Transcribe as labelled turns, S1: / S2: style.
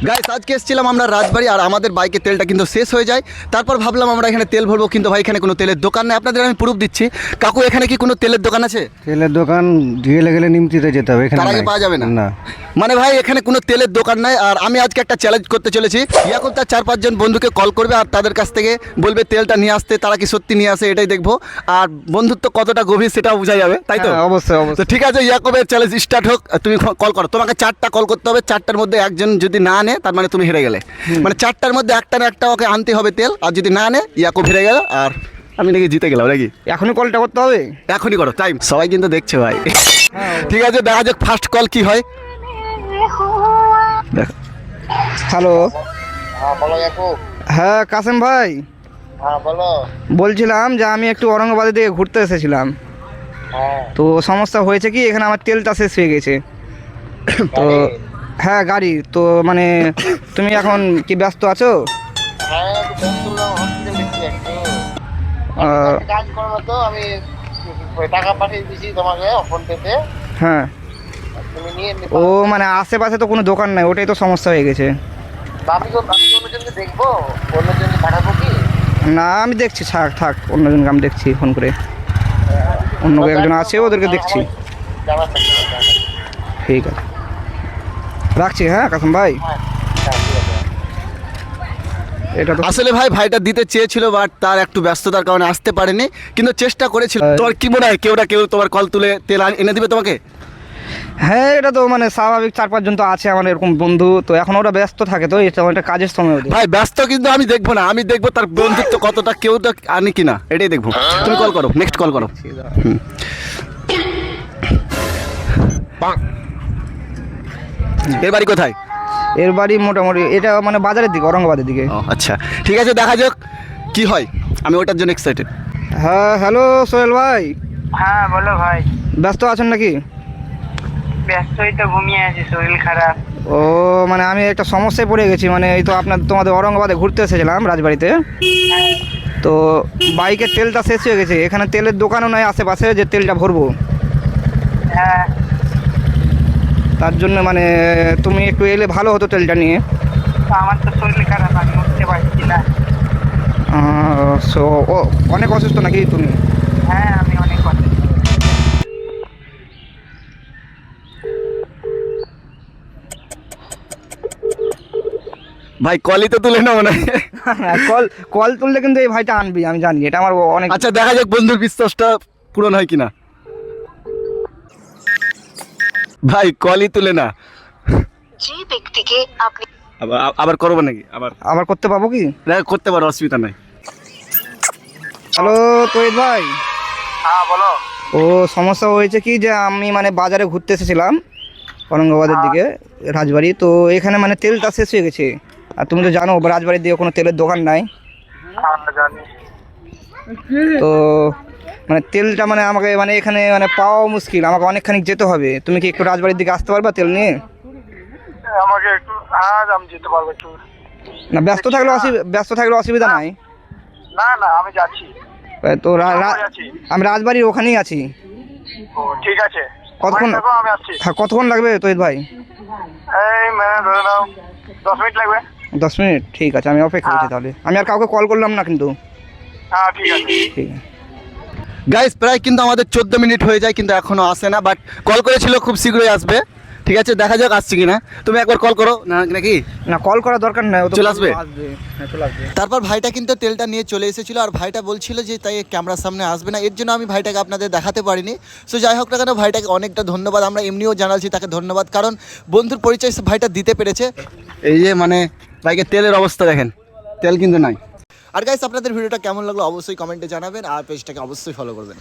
S1: Guys আজকে এসেছিলাম আমরা রাজবাড়ি, আর আমাদের বাইকে তেলটা কিন্তু শেষ হয়ে যায়। তারপর ভাবলাম আমরা এখানে তেল ভরবো, কিন্তু ভাই এখানে কোনো তেলের দোকান নেই। আপনাদের আমি প্রুফ দিচ্ছি। কাকু এখানে কি কোনো তেলের দোকান আছে?
S2: তেলের দোকান গেলে গেলে নিমতিতে যেতে হবে, এখানে
S1: তার আগে
S2: নাই।
S1: পাওয়া যাবে না?
S2: না।
S1: মানে ভাই এখানে কোনো তেলের দোকান নাই। আর আমি আজকে একটা চ্যালেঞ্জ করতে চলেছি। ইয়াকুব তার 4-5 জন বন্ধুকে কল করবে আর তাদের কাছ থেকে বলবে তেলটা নিয়ে আসতে। তারা কি সত্যি নিয়ে আসে এটাই দেখবো। আর বন্ধুত্ব কতটা গভীর সেটাও বোঝা যাবে, তাই তো?
S2: হ্যাঁ, অবশ্যই
S1: তো
S2: অবশ্যই।
S1: ঠিক আছে, ইয়াকুবের চ্যালেঞ্জ স্টার্ট হোক। তুমি কল করো। তোমাকে 4টা কল করতে হবে। 4টার মধ্যে একজন যদি না আনে তার মানে তুমি হেরে গেলে। মানে 4টার মধ্যে একটা না একটা ওকে আনতে হবে তেল। আর যদি না আনে ইয়াকুব হেরে গেল, আর আমি নাকি জিতে গেলাম নাকি?
S2: এখনই কলটা করতে হবে।
S1: এখনই করো, টাইম সবাই কিন্তু দেখছে ভাই। ঠিক আছে, দেখা যাক ফার্স্ট কল কি হয়। দেখো।
S2: হ্যালো।
S3: হ্যাঁ বলো ইয়াকুব।
S2: হ্যাঁ কাসেম ভাই,
S3: হ্যাঁ বলো।
S2: বলছিলাম যে আমি একটু ঔরঙ্গাবাদের দিকে ঘুরতে এসেছিলাম।
S3: হ্যাঁ
S2: তো সমস্যা হয়েছে কি, এখানে আমার তেলটা শেষ হয়ে গেছে। তো হ্যাঁ গাড়ি তো মানে তুমি এখন কি ব্যস্ত আছো?
S3: হ্যাঁ একটু ব্যস্ত হলাম, হসপিটাল দেখছি একটু।
S2: আহ,
S3: একটা কাজ করো না তো, আমি ওই টাকা পাঠিয়ে দিয়েছি তোমাকে ফোন পেতে,
S2: হ্যাঁ।
S3: তুমি নিয়ে নিতে
S2: ও মানে আশেপাশে তো কোনো দোকান নাই, ওটাই তো সমস্যা হয়ে গেছে।
S3: আমি অন্যজনকে দেখবো, অন্যজনকে পাঠাবো কি?
S2: না আমি দেখছি, থাক থাক, অন্যজনকে আমি দেখছি ফোন করে। অন্য একজন আছে, ওদেরকে দেখছি।
S3: যাবার থাকবে না, যাবার।
S2: ঠিক আছে, রাখছি। হ্যাঁ কাসেম ভাই,
S3: হ্যাঁ হ্যাঁ ঠিক আছে।
S2: এটা তো
S1: আসলে ভাইটা দিতে চেয়েছিল, বাট তার একটু ব্যস্ততার কারণে আসতে পারেনি, কিন্তু চেষ্টা করেছিল। তোমার কি মনে হয় কেউ না কেউ তোমার কল তুলে তেল এনে দিবে তোমাকে?
S2: হ্যাঁ এটা তো মানে স্বাভাবিক, 4-5 জন তো আছে আমার এরকম বন্ধু, তো এখন ওরা ব্যস্ত থাকে, তো এটা একটা কাজের সময় ওদের।
S1: ভাই ব্যস্ত কিন্তু আমি দেখবো না, আমি দেখবো তার বন্ধুত্ব কতটা কেউ তো আনি কিনা, এটাই দেখবো। তুমি কল করো, নেক্সট কল করো। এর বাড়ি কোথায়?
S2: এর বাড়ি মোটামুটি এটা মানে বাজারের দিকে, ঔরঙ্গাবাদের দিকে।
S1: ও আচ্ছা, ঠিক আছে, দেখা যাক কি হয়। আমি ওটার জন্য এক্সাইটেড।
S2: হ্যাঁ হ্যালো সোহেল ভাই,
S3: হ্যাঁ বলো ভাই।
S2: ব্যস্ত আছেন নাকি?
S3: ব্যস্তই তো, ঘুমিয়ে আছি, শরীর খারাপ।
S2: ও মানে আমি একটা সমস্যায় পড়ে গেছি। মানে এই তো তোমাদের ঔরঙ্গাবাদে ঘুরতে এসেছিলাম রাজবাড়িতে। তো বাইকের তেলটা শেষ হয়ে গেছে, এখানে তেলের দোকানও নাই আশেপাশে যে তেলটা ভরবো।
S3: হ্যাঁ
S2: তার জন্য মানে তুমি একটু এলে ভালো হতো তেলটা নিয়ে।
S3: আমার তো শরীর খারাপ, আমি উঠতে পারছি না।
S2: সো ও অনেক অসুস্থ নাকি তুমি?
S3: হ্যাঁ আমি অনেক কথা।
S1: ভাই কলই তো তুলে না মনে হয়।
S2: কল কল তুললে কিন্তু এই ভাইটা আনবি, আমি জানি, এটা আমার অনেক।
S1: আচ্ছা দেখা যাক বন্ধুর বিশ্বাসটা পূরণ হয় কিনা। ভাই কলই তুলে না।
S4: যে ব্যক্তিকে আপনি
S1: আবার করবো নাকি?
S2: আবার করতে পাবো কি?
S1: করতে পারো, অসুবিধা নাই।
S2: হ্যালো তৈদ ভাই।
S3: হ্যাঁ বলো।
S2: ও সমস্যা হয়েছে কি, যে আমি মানে বাজারে ঘুরতে এসেছিলাম ঔরঙ্গাবাদের দিকে রাজবাড়ি। তো এখানে মানে তেলটা শেষ হয়ে গেছে, আর তুমি তো জানো রাজবাড়ির দিকে কোনো তেলের দোকান নাই।
S3: হ্যাঁ জানি।
S2: তো মানে তেলটা মানে আমাকে মানে এখানে মানে পাওয়া মুশকিল, আমাকে অনেকখানি যেতে হবে। তুমি কি একটু রাজবাড়ির দিকে আসতে পারবা তেল নিয়ে?
S3: আমাকে একটু আজ আমি যেতে পারবো একটু।
S2: না ব্যস্ত থাকলে অসুবিধা নাই।
S3: না না আমি যাচ্ছি।
S2: তো
S3: যাচ্ছি।
S2: আমি রাজবাড়ির ওখানেই আছি।
S3: ও ঠিক আছে।
S2: কতক্ষণ?
S3: ওখানে থাকো, আমি আসছি।
S2: হ্যাঁ কতক্ষণ লাগবে তৈদ ভাই?
S3: এই মানে ধরে নাও 10 মিনিট লাগবে।
S2: 10 মিনিট? ঠিক আছে, আমি অপেক্ষা করছি তাহলে। আমি আর কাউকে কল করলাম না কিন্তু।
S3: হ্যাঁ ঠিক আছে।
S2: ঠিক আছে।
S1: গাইস প্রায় কিন্তু আমাদের 14 মিনিট হয়ে যায়, কিন্তু এখনো আসে না। বাট কল করেছিল খুব শীঘ্রই আসবে। ঠিক আছে, দেখা যাক আসছে কিনা। তুমি একবার কল করো না নাকি?
S2: না কল করার দরকার নাই, ও তো
S1: চলে আসবে?
S2: হ্যাঁ চলে আসবে।
S1: তারপর ভাইটা কিন্তু তেলটা নিয়ে চলে এসেছিলো, আর ভাইটা বলছিল যে তাই ক্যামেরার সামনে আসবে না, এর জন্য আমি ভাইটাকে আপনাদের দেখাতে পারিনি। সো যাই হোক না কেন, ভাইটাকে অনেকটা ধন্যবাদ। আমরা এমনিও জানাচ্ছি তাকে ধন্যবাদ, কারণ বন্ধুর পরিচয় ভাইটা দিতে পেরেছে। এই যে মানে বাইকের তেলের অবস্থা দেখেন, তেল কিন্তু নাই। আর গাইস আপনাদের ভিডিওটা কেমন লাগলো অবশ্যই কমেন্টে জানাবেন, আর পেজটাকে অবশ্যই ফলো করবেন।